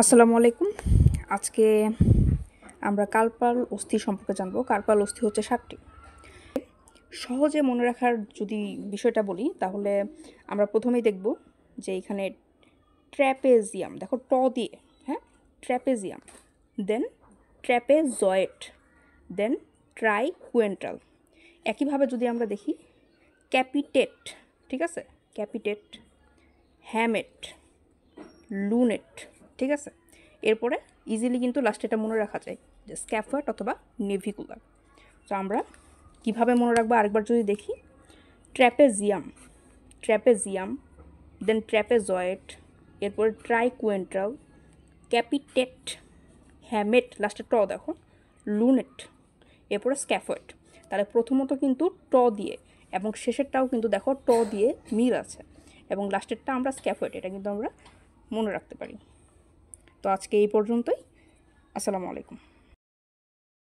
আসসালামু আলাইকুম। আজকে আমরা কার্পাল অস্থি সম্পর্কে জানবো। কার্পাল অস্থি হচ্ছে 7টি। সহজে মনে রাখার যদি বিষয়টা বলি তাহলে আমরা প্রথমেই দেখব যে এখানে ট্র্যাপেজিয়াম দেখো দিয়ে, হ্যাঁ, ট্র্যাপেজিয়াম, দেন ট্র্যাপেজয়েড, দেন ট্রাইকুয়েন্টাল। একইভাবে যদি আমরা দেখি ক্যাপিটেট, ঠিক আছে, ক্যাপিটেট, হ্যামেট, লুনেট, ঠিক আছে। এরপরে ইজিলি কিন্তু লাস্টে এটা মনে রাখা যায় যে স্ক্যাফয়েড অথবা নেভিকুলার। তো আমরা কিভাবে মনে রাখবো আরেকবার যদি দেখি, ট্র্যাপেজিয়াম, ট্র্যাপেজিয়াম, দেন ট্র্যাপেজয়েড, এরপরে ট্রাইকুয়েন্ট্রাল, ক্যাপিটেট, হ্যামেট, লাস্টে দেখো, লুনেট, এরপরে স্ক্যাফয়েড। তাহলে প্রথমত কিন্তু দিয়ে এবং শেষেরটাও কিন্তু দেখো দিয়ে মিল আছে এবং লাস্টেরটা আমরা স্ক্যাফয়েড, এটা কিন্তু আমরা মনে রাখতে পারি। তো আজকে এই পর্যন্তই। আসসালামু আলাইকুম।